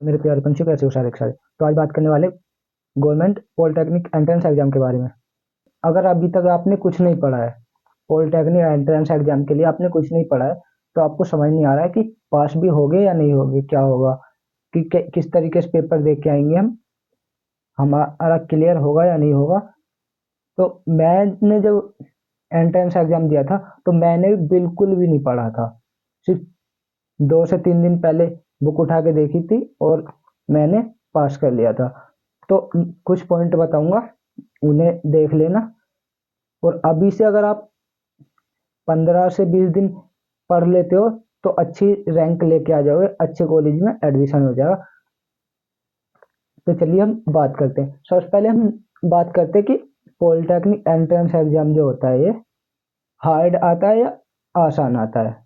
मेरे प्यारे पंछी, कैसे हो सारे के सारे। तो आज बात करने वाले गवर्नमेंट पॉलिटेक्निक एंट्रेंस एग्जाम के बारे में। अगर अभी तक आपने कुछ नहीं पढ़ा है, पॉलिटेक्निक एंट्रेंस एग्जाम के लिए आपने कुछ नहीं पढ़ा है, तो आपको समझ नहीं आ रहा है कि पास भी होगे या नहीं होगे, क्या होगा, कि किस तरीके से पेपर दे के आएंगे हम, हमारा क्लियर होगा या नहीं होगा। तो मैंने जब एंट्रेंस एग्जाम दिया था, तो मैंने बिल्कुल भी नहीं पढ़ा था। सिर्फ 2 से 3 दिन पहले बुक उठा के देखी थी और मैंने पास कर लिया था। तो कुछ पॉइंट बताऊंगा, उन्हें देख लेना। और अभी से अगर आप 15 से 20 दिन पढ़ लेते हो, तो अच्छी रैंक लेके आ जाओगे, अच्छे कॉलेज में एडमिशन हो जाएगा। तो चलिए हम बात करते हैं। सबसे पहले हम बात करते हैं कि पॉलिटेक्निक एंट्रेंस एग्जाम जो होता है, ये हार्ड आता है या आसान आता है।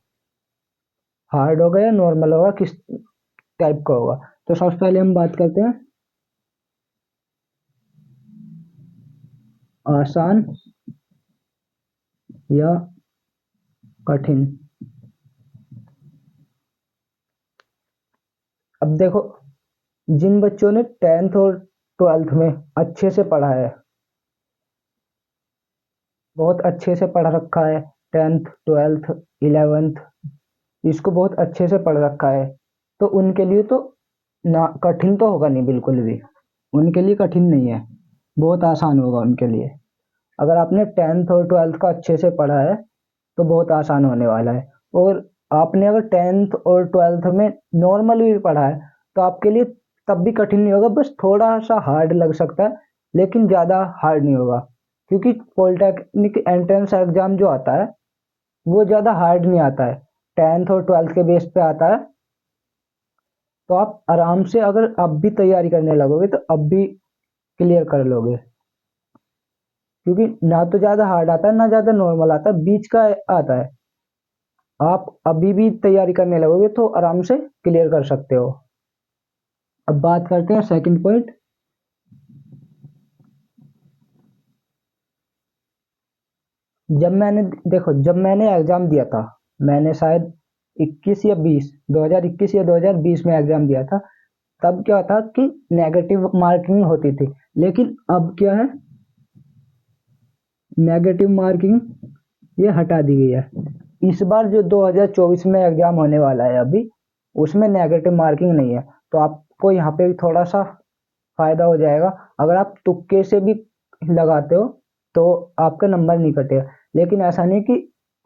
हार्ड होगा या नॉर्मल होगा, किस टाइप का होगा। तो सबसे पहले हम बात करते हैं आसान या कठिन। अब देखो, जिन बच्चों ने 10th और 12th में अच्छे से पढ़ा है, बहुत अच्छे से पढ़ रखा है, 10th 12th 11th, इसको बहुत अच्छे से पढ़ रखा है, तो उनके लिए तो ना कठिन तो होगा नहीं, बिल्कुल भी उनके लिए कठिन नहीं है, बहुत आसान होगा उनके लिए। अगर आपने 10th और 12th का अच्छे से पढ़ा है, तो बहुत आसान होने वाला है। और आपने अगर 10th और 12th में नॉर्मल भी पढ़ा है, तो आपके लिए तब भी कठिन नहीं होगा, बस थोड़ा सा हार्ड लग सकता है, लेकिन ज़्यादा हार्ड नहीं होगा। क्योंकि पॉलिटेक्निक एंट्रेंस एग्जाम जो आता है, वो ज़्यादा हार्ड नहीं आता है, 10th और 12th के बेस पे आता है। तो आप आराम से अगर अब भी तैयारी करने लगोगे, तो अब भी क्लियर कर लोगे। क्योंकि ना तो ज़्यादा हार्ड आता है, ना ज़्यादा नॉर्मल आता है, बीच का आता है। आप अभी भी तैयारी करने लगोगे तो आराम से क्लियर कर सकते हो। अब बात करते हैं सेकंड पॉइंट। जब मैंने एग्जाम दिया था, मैंने शायद 21 या 20 2021 या 2020 में एग्जाम दिया था। तब क्या था कि नेगेटिव मार्किंग होती थी, लेकिन अब क्या है, नेगेटिव मार्किंग ये हटा दी गई है। इस बार जो 2024 में एग्जाम होने वाला है अभी, उसमें नेगेटिव मार्किंग नहीं है। तो आपको यहाँ पे भी थोड़ा सा फायदा हो जाएगा। अगर आप तुक्के से भी लगाते हो, तो आपका नंबर नहीं कटेगा। लेकिन ऐसा नहीं कि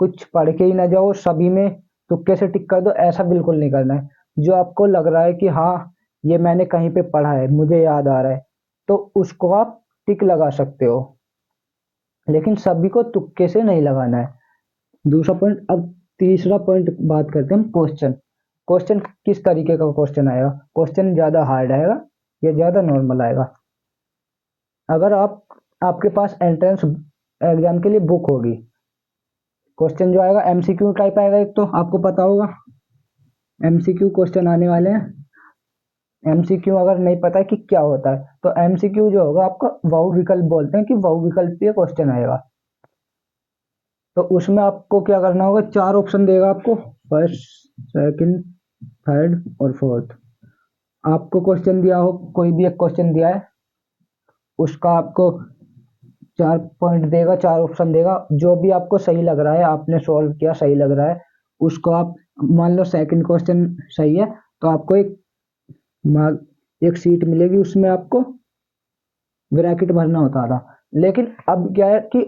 कुछ पढ़ के ही ना जाओ, सभी में तुक्के से टिक कर दो, ऐसा बिल्कुल नहीं करना है। जो आपको लग रहा है कि हाँ, ये मैंने कहीं पे पढ़ा है, मुझे याद आ रहा है, तो उसको आप टिक लगा सकते हो, लेकिन सभी को तुक्के से नहीं लगाना है। दूसरा पॉइंट। अब तीसरा पॉइंट बात करते हैं हम, क्वेश्चन। क्वेश्चन किस तरीके का क्वेश्चन आएगा, क्वेश्चन ज्यादा हार्ड आएगा या ज्यादा नॉर्मल आएगा। अगर आपके पास एंट्रेंस एग्जाम के लिए बुक होगी, क्वेश्चन जो आएगा एमसीक्यू टाइप आएगा। एक तो आपको पता होगा एमसीक्यू क्वेश्चन आने वाले हैं। एमसीक्यू अगर नहीं पता है कि क्या होता है, तो एमसीक्यू जो होगा आपका बहु विकल्प बोलते हैं, कि बहु विकल्प पे क्वेश्चन आएगा। तो उसमें आपको क्या करना होगा, 4 ऑप्शन देगा आपको, फर्स्ट, सेकंड, थर्ड और फोर्थ। आपको क्वेश्चन दिया हो, कोई भी एक क्वेश्चन दिया है, उसका आपको 4 पॉइंट देगा, 4 ऑप्शन देगा। जो भी आपको सही लग रहा है, आपने सॉल्व किया सही लग रहा है, उसको आप, मान लो सेकंड क्वेश्चन सही है, तो आपको एक सीट मिलेगी, उसमें आपको ब्रैकेट भरना होता था। लेकिन अब क्या है कि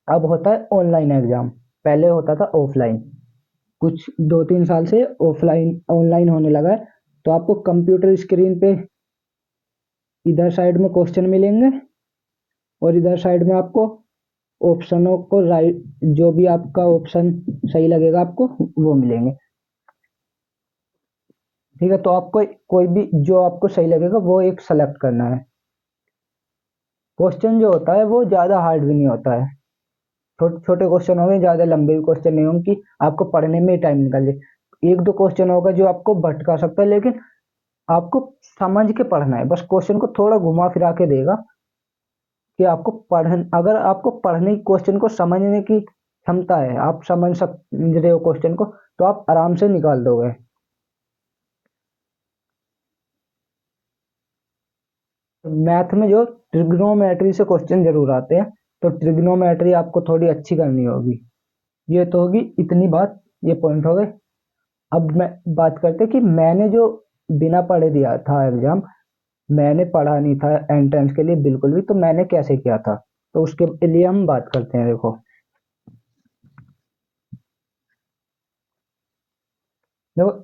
अब होता है ऑनलाइन एग्जाम, पहले होता था ऑफलाइन। कुछ 2-3 साल से ऑफलाइन ऑनलाइन होने लगा है। तो आपको कंप्यूटर स्क्रीन पे इधर साइड में क्वेश्चन मिलेंगे, और इधर साइड में आपको ऑप्शनों को राइट, जो भी आपका ऑप्शन सही लगेगा आपको, वो मिलेंगे। ठीक है, तो आपको कोई भी जो आपको सही लगेगा वो एक सेलेक्ट करना है। क्वेश्चन जो होता है वो ज्यादा हार्ड भी नहीं होता है, छोटे छोटे क्वेश्चन होंगे, ज्यादा लंबे भी क्वेश्चन नहीं होंगे कि आपको पढ़ने में ही टाइम निकल जाए। 1-2 क्वेश्चन होगा जो आपको भटका सकता है, लेकिन आपको समझ के पढ़ना है, बस क्वेश्चन को थोड़ा घुमा फिरा के देगा कि आपको अगर आपको पढ़ने क्वेश्चन को समझने की क्षमता है, आप समझ रहे हो क्वेश्चन को, तो आप आराम से निकाल दोगे। मैथ में जो ट्रिग्नोमेट्री से क्वेश्चन जरूर आते हैं, तो ट्रिग्नोमेट्री आपको थोड़ी अच्छी करनी होगी। ये तो होगी इतनी बात, ये पॉइंट हो गए। अब मैं बात करते कि मैंने जो बिना पढ़े दिया था एग्जाम, मैंने पढ़ा नहीं था एंट्रेंस के लिए बिल्कुल भी, तो मैंने कैसे किया था, तो उसके लिए हम बात करते हैं। देखो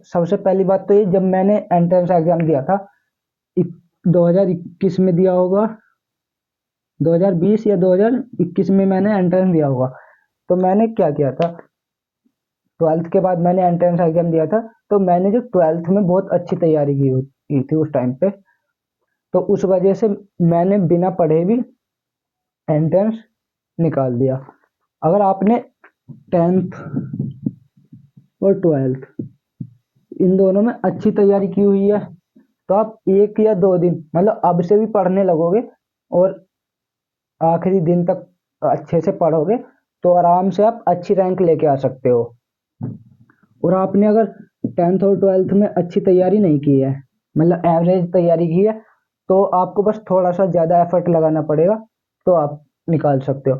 सबसे पहली बात तो ये, जब मैंने एंट्रेंस एग्जाम दिया था 2021 में दिया होगा, 2020 या 2021 में मैंने एंट्रेंस दिया होगा। तो मैंने क्या किया था, ट्वेल्थ के बाद मैंने एंट्रेंस एग्जाम दिया था। तो मैंने जो ट्वेल्थ में बहुत अच्छी तैयारी की थी उस टाइम पे, तो उस वजह से मैंने बिना पढ़े भी एंट्रेंस निकाल दिया। अगर आपने टेंथ और ट्वेल्थ इन दोनों में अच्छी तैयारी की हुई है, तो आप 1 या 2 दिन मतलब अब से भी पढ़ने लगोगे और आखिरी दिन तक अच्छे से पढ़ोगे, तो आराम से आप अच्छी रैंक लेके आ सकते हो। और आपने अगर टेंथ और ट्वेल्थ में अच्छी तैयारी नहीं की है, मतलब एवरेज तैयारी की है, तो आपको बस थोड़ा सा ज़्यादा एफर्ट लगाना पड़ेगा, तो आप निकाल सकते हो।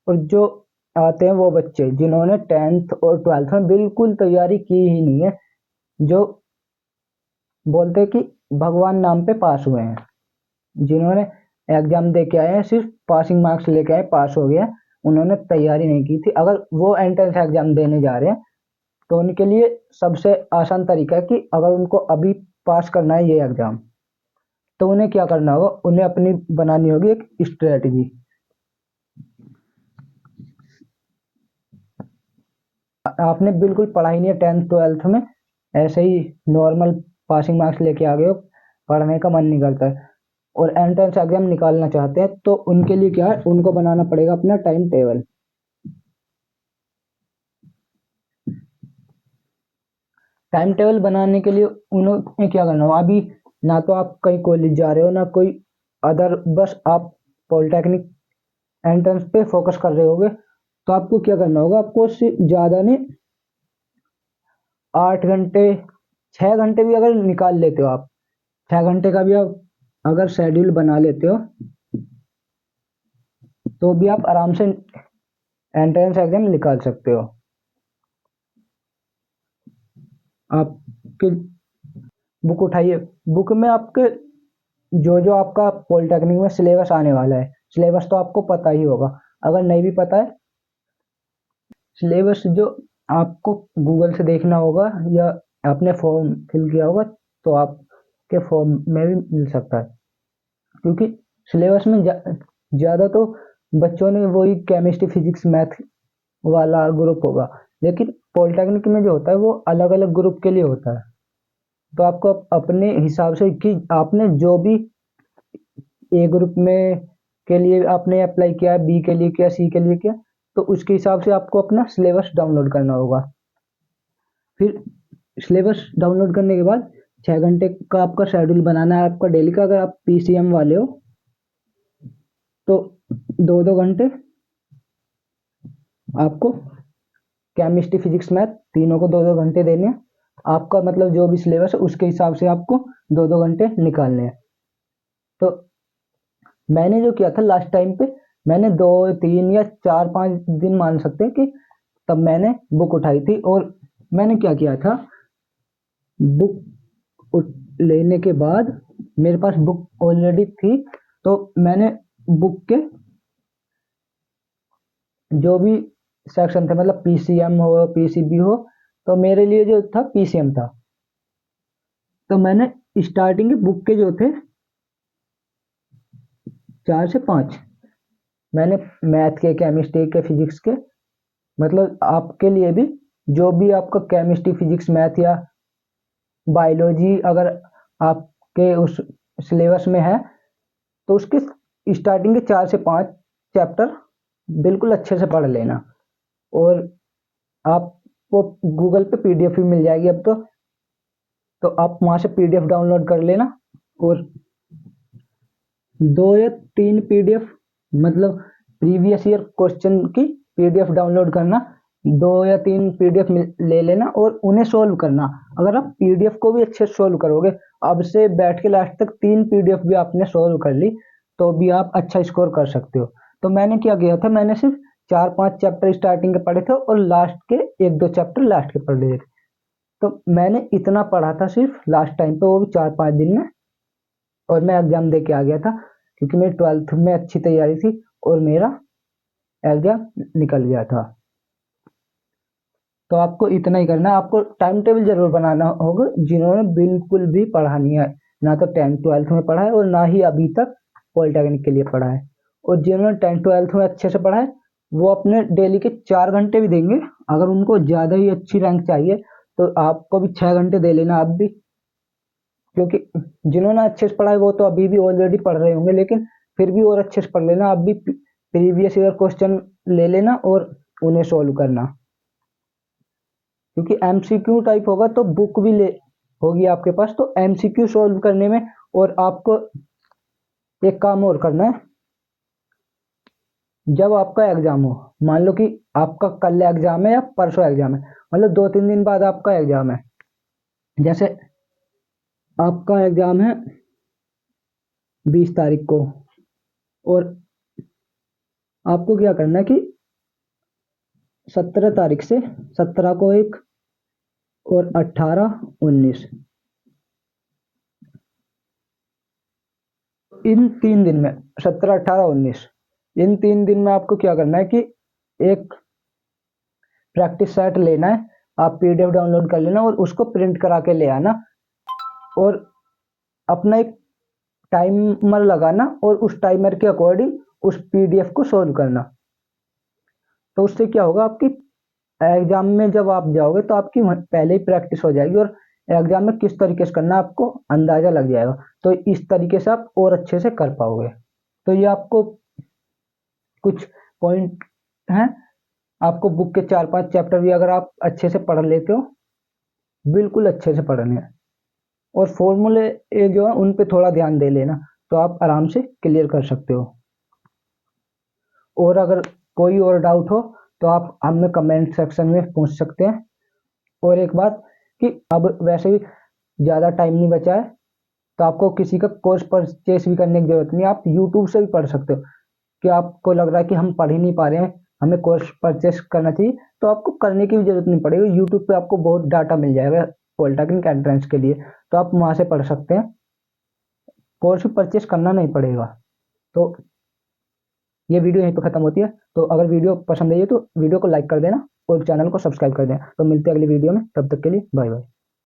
और जो आते हैं वो बच्चे जिन्होंने टेंथ और ट्वेल्थ में बिल्कुल तैयारी की ही नहीं है, जो बोलते हैं कि भगवान नाम पे पास हुए हैं, जिन्होंने एग्जाम दे के आए हैं, सिर्फ पासिंग मार्क्स लेके आए, पास हो गया, उन्होंने तैयारी नहीं की थी, अगर वो एंट्रेंस एग्जाम देने जा रहे हैं, तो उनके लिए सबसे आसान तरीका है कि अगर उनको अभी पास करना है ये एग्जाम, तो उन्हें क्या करना होगा, उन्हें अपनी बनानी होगी एक स्ट्रेटजी। आपने बिल्कुल पढ़ाई नहीं है टेंथ ट्वेल्थ में, ऐसे ही नॉर्मल पासिंग मार्क्स लेके आ गए हो, पढ़ने का मन नहीं करता है और एंट्रेंस एग्जाम निकालना चाहते हैं, तो उनके लिए क्या है, उनको बनाना पड़ेगा अपना टाइम टेबल। टाइम टेबल बनाने के लिए उन्होंने क्या करना हो, अभी ना तो आप कहीं कॉलेज जा रहे हो ना कोई अदर, बस आप पॉलिटेक्निक एंट्रेंस पे फोकस कर रहे होगे, तो आपको क्या करना होगा, आपको उससे ज़्यादा नहीं, 8 घंटे 6 घंटे भी अगर निकाल लेते हो आप, 6 घंटे का भी आप अगर शेड्यूल बना लेते हो, तो भी आप आराम से एंट्रेंस एग्जाम निकाल सकते हो। आपके बुक उठाइए, बुक में आपके जो जो आपका पॉलिटेक्निक में सिलेबस आने वाला है, सिलेबस तो आपको पता ही होगा, अगर नहीं भी पता है सिलेबस जो आपको गूगल से देखना होगा या आपने फॉर्म फिल किया होगा, तो आपके फॉर्म में भी मिल सकता है, क्योंकि सिलेबस में ज़्यादा तो बच्चों ने वही केमिस्ट्री फिजिक्स मैथ वाला ग्रुप होगा, लेकिन पॉलिटेक्निक में जो होता है वो अलग अलग ग्रुप के लिए होता है। तो आपको अपने हिसाब से कि आपने जो भी ए ग्रुप में के लिए आपने अप्लाई किया, बी के लिए किया, सी के लिए किया, तो उसके हिसाब से आपको अपना सिलेबस डाउनलोड करना होगा। फिर सिलेबस डाउनलोड करने के बाद 6 घंटे का आपका शेड्यूल बनाना है आपका डेली का। अगर आप पीसीएम वाले हो तो 2-2 घंटे आपको केमिस्ट्री फिजिक्स मैथ तीनों को 2-2 घंटे देने हैं। आपका मतलब जो भी सिलेबस है उसके हिसाब से आपको 2-2 घंटे निकालने हैं। तो मैंने जो किया था लास्ट टाइम पे, मैंने 2-3 या 4-5 दिन मान सकते हैं कि तब मैंने बुक उठाई थी, और मैंने क्या किया था, बुक लेने के बाद मेरे पास बुक ऑलरेडी थी, तो मैंने बुक के जो भी सेक्शन थे, मतलब पीसीएम हो पीसीबी हो, तो मेरे लिए जो था पीसीएम था, तो मैंने स्टार्टिंग के बुक के जो थे 4 से 5 मैंने मैथ के, केमिस्ट्री के, फिजिक्स के, मतलब आपके लिए भी जो भी आपका केमिस्ट्री फिजिक्स मैथ या बायोलॉजी अगर आपके उस सिलेबस में है, तो उसके स्टार्टिंग के 4 से 5 चैप्टर बिल्कुल अच्छे से पढ़ लेना। और आपको गूगल पे पीडीएफ भी मिल जाएगी अब तो आप वहाँ से पीडीएफ डाउनलोड कर लेना, और 2 या 3 पीडीएफ, मतलब प्रीवियस ईयर क्वेश्चन की पीडीएफ डाउनलोड करना, 2 या 3 पीडीएफ ले लेना और उन्हें सोल्व करना। अगर आप पीडीएफ को भी अच्छे से सोल्व करोगे, अब से बैठ के लास्ट तक 3 पीडीएफ भी आपने सोल्व कर ली, तो भी आप अच्छा स्कोर कर सकते हो। तो मैंने क्या किया था, मैंने सिर्फ 4-5 चैप्टर स्टार्टिंग के पढ़े थे और लास्ट के 1-2 चैप्टर लास्ट के पढ़ लिए थे। तो मैंने इतना पढ़ा था सिर्फ लास्ट टाइम पे, वो भी 4-5 दिन में, और मैं एग्जाम दे के आ गया था, क्योंकि मेरी 12th में अच्छी तैयारी थी और मेरा एग्जाम निकल गया था। तो आपको इतना ही करना है, आपको टाइम टेबल जरूर बनाना होगा। जिन्होंने बिल्कुल भी पढ़ा नहीं है, ना तो 10th-12th में पढ़ा है और ना ही अभी तक पॉलिटेक्निक के लिए पढ़ा है, और जिन्होंने 10th-12th में अच्छे से पढ़ा है, वो अपने डेली के 4 घंटे भी देंगे। अगर उनको ज़्यादा ही अच्छी रैंक चाहिए तो आपको भी 6 घंटे दे लेना आप भी, क्योंकि जिन्होंने अच्छे से पढ़ा है वो तो अभी भी ऑलरेडी पढ़ रहे होंगे, लेकिन फिर भी और अच्छे से पढ़ लेना आप भी। प्रीवियस ईयर क्वेश्चन ले लेना और उन्हें सोल्व करना, क्योंकि एमसीक्यू टाइप होगा तो बुक भी ले होगी आपके पास, तो एमसीक्यू सोल्व करने में। और आपको एक काम और करना है, जब आपका एग्जाम हो, मान लो कि आपका कल एग्जाम है या परसों एग्जाम है, मतलब 2-3 दिन बाद आपका एग्जाम है। जैसे आपका एग्जाम है 20 तारीख को, और आपको क्या करना है कि 17 तारीख से 17 को एक, और 18-19, इन 3 दिन में, 17-18-19, इन 3 दिन में आपको क्या करना है कि एक प्रैक्टिस सेट लेना है। आप पीडीएफ डाउनलोड कर लेना और उसको प्रिंट करा के ले आना, और अपना एक टाइमर लगाना और उस टाइमर के अकॉर्डिंग उस पीडीएफ को सोल्व करना। तो उससे क्या होगा, आपकी एग्जाम में जब आप जाओगे तो आपकी पहले ही प्रैक्टिस हो जाएगी, और एग्जाम में किस तरीके से करना आपको अंदाजा लग जाएगा। तो इस तरीके से आप और अच्छे से कर पाओगे। तो ये आपको कुछ पॉइंट हैं। आपको बुक के 4-5 चैप्टर भी अगर आप अच्छे से पढ़ लेते हो, बिल्कुल अच्छे से पढ़ने हैं, और फॉर्मूले ये जो है उन पे थोड़ा ध्यान दे लेना, तो आप आराम से क्लियर कर सकते हो। और अगर कोई और डाउट हो तो आप हमें कमेंट सेक्शन में पूछ सकते हैं। और एक बात कि अब वैसे भी ज़्यादा टाइम नहीं बचा है, तो आपको किसी का कोर्स परचेस भी करने की जरूरत नहीं, आप यूट्यूब से भी पढ़ सकते हो। कि आपको लग रहा है कि हम पढ़ ही नहीं पा रहे हैं, हमें कोर्स परचेस करना चाहिए, तो आपको करने की भी जरूरत नहीं पड़ेगी। यूट्यूब पे आपको बहुत डाटा मिल जाएगा पॉलिटेक्निक एंट्रेंस के लिए, तो आप वहाँ से पढ़ सकते हैं, कोर्स भी परचेस करना नहीं पड़ेगा। तो ये वीडियो यहीं पर खत्म होती है। तो अगर वीडियो पसंद आई है तो वीडियो को लाइक कर देना और चैनल को सब्सक्राइब कर देना। तो मिलते हैं अगली वीडियो में, तब तक के लिए बाय बाय।